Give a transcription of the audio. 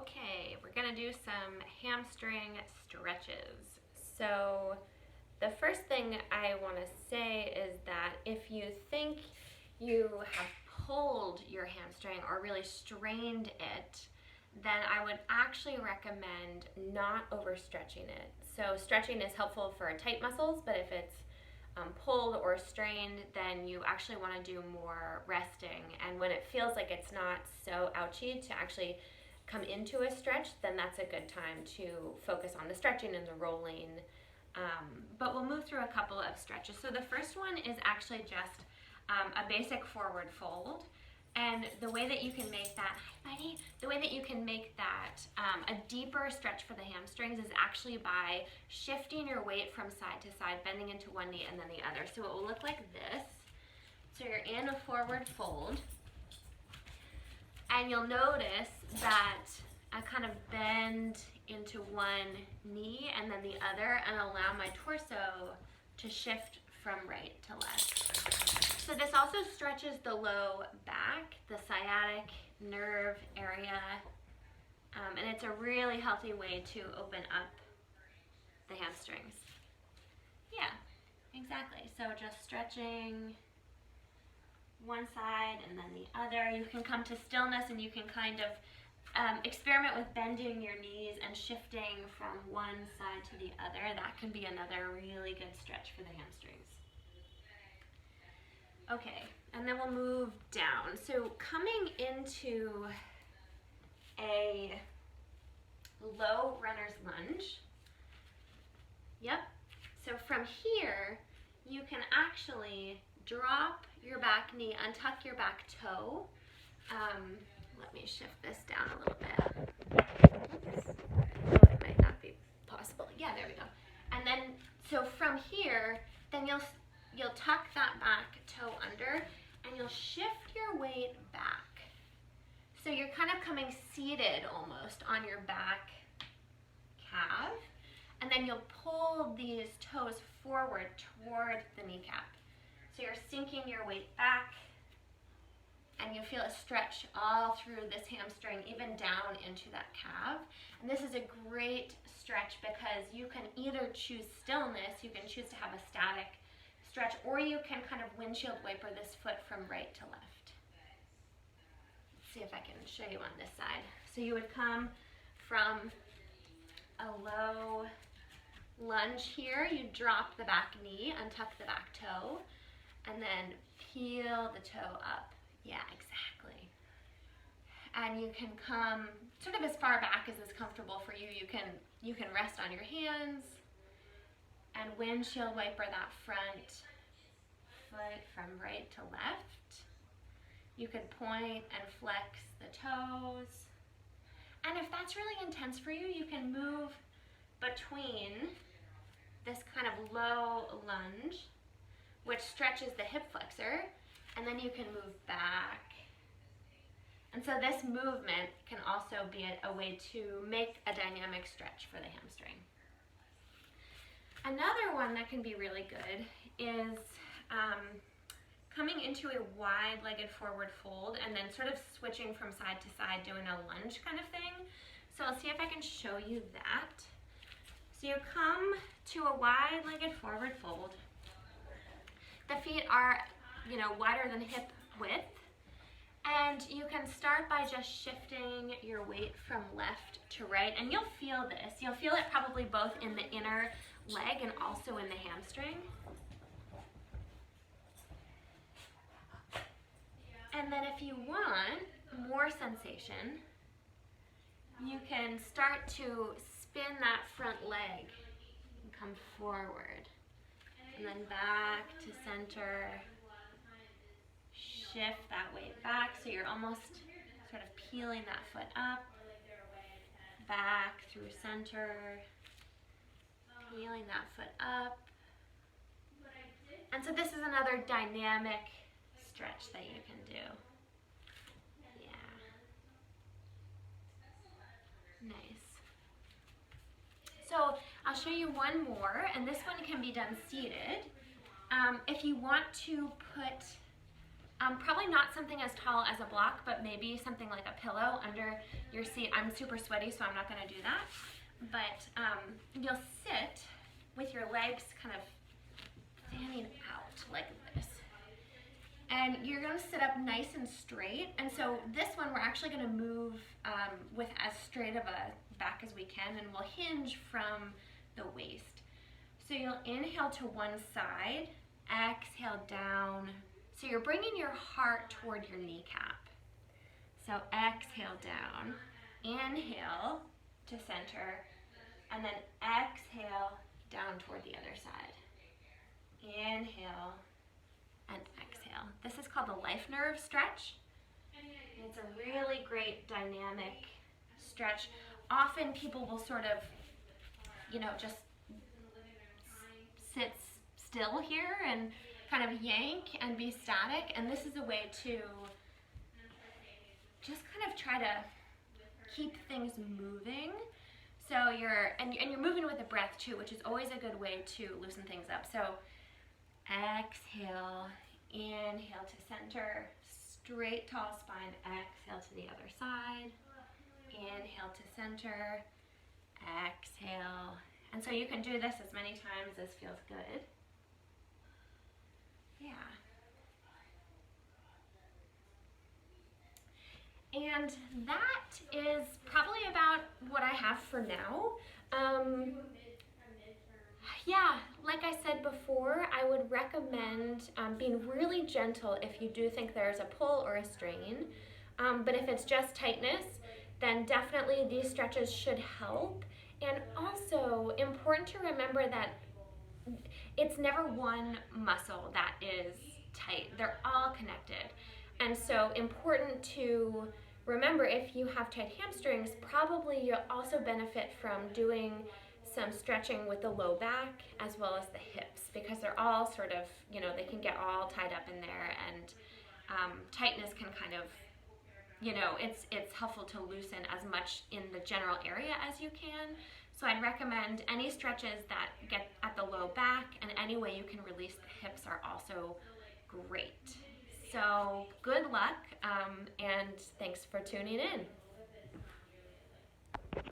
Okay, we're gonna do some hamstring stretches. So the first thing I wanna say is that if you think you have pulled your hamstring or really strained it, then I would actually recommend not overstretching it. So stretching is helpful for tight muscles, but if it's pulled or strained, then you actually wanna do more resting. And when it feels like it's not so ouchy to actually come into a stretch, then that's a good time to focus on the stretching and the rolling. But we'll move through a couple of stretches. So the first one is actually just a basic forward fold. And the way that you can make that, hi buddy, the way that you can make that a deeper stretch for the hamstrings is actually by shifting your weight from side to side, bending into one knee and then the other. So it will look like this. So you're in a forward fold. And you'll notice that I kind of bend into one knee and then the other and allow my torso to shift from right to left. So this also stretches the low back, the sciatic nerve area, and it's a really healthy way to open up the hamstrings. Yeah, exactly. So just stretching one side and then the other. You can come to stillness and you can kind of experiment with bending your knees and shifting from one side to the other. That can be another really good stretch for the hamstrings. Okay, and then we'll move down. So coming into a low runner's lunge. Yep. So from here, you can actually drop your back knee, untuck your back toe. Let me shift this down a little bit. Oops. Oh, it might not be possible. Yeah, there we go. And then, so from here, then you'll tuck that back toe under and you'll shift your weight back. So you're kind of coming seated almost on your back calf, and then you'll pull these toes forward toward the kneecap. So you're sinking your weight back, and you feel a stretch all through this hamstring, even down into that calf. And this is a great stretch because you can either choose stillness, you can choose to have a static stretch, or you can kind of windshield wiper this foot from right to left. Let's see if I can show you on this side. So you would come from a low lunge here, you drop the back knee, untuck the back toe, and then peel the toe up. Yeah, exactly. And you can come sort of as far back as is comfortable for you. You can rest on your hands and windshield wiper that front foot from right to left. You can point and flex the toes. And if that's really intense for you, you can move between this kind of low lunge, which stretches the hip flexor, and then you can move back. And so this movement can also be a way to make a dynamic stretch for the hamstring. Another one that can be really good is coming into a wide-legged forward fold and then sort of switching from side to side, doing a lunge kind of thing. So I'll see if I can show you that. So you come to a wide-legged forward fold. The feet are, wider than hip width. And you can start by just shifting your weight from left to right. And you'll feel this. You'll feel it probably both in the inner leg and also in the hamstring. And then if you want more sensation, you can start to spin that front leg and come forward. And then back to center. Shift that weight back so you're almost sort of peeling that foot up. Back through center. Peeling that foot up. And so this is another dynamic stretch that you can do. Yeah. Nice. So I'll show you one more, and this one can be done seated. If you want to put Probably not something as tall as a block, but maybe something like a pillow under your seat. I'm super sweaty, so I'm not gonna do that. But you'll sit with your legs kind of fanning out like this. And you're gonna sit up nice and straight. And so this one, we're actually gonna move with as straight of a back as we can, and we'll hinge from the waist. So you'll inhale to one side, exhale down. So you're bringing your heart toward your kneecap. So exhale down, inhale to center, and then exhale down toward the other side. Inhale and exhale. This is called the life nerve stretch. It's a really great dynamic stretch. Often people will sort of, just sit still here and kind of yank and be static, and this is a way to just kind of try to keep things moving. So you're moving with the breath too, which is always a good way to loosen things up. So exhale, inhale to center, straight tall spine, exhale to the other side, inhale to center, exhale. And so you can do this as many times as feels good. Yeah. And that is probably about what I have for now. Yeah, like I said before, I would recommend being really gentle if you do think there's a pull or a strain. But if it's just tightness, then definitely these stretches should help. And also important to remember that it's never one muscle that is tight. They're all connected. And so important to remember, if you have tight hamstrings, probably you'll also benefit from doing some stretching with the low back as well as the hips, because they're all sort of, they can get all tied up in there, and tightness can kind of, it's helpful to loosen as much in the general area as you can. So I'd recommend any stretches that get at the low back, and any way you can release the hips are also great. So good luck, and thanks for tuning in.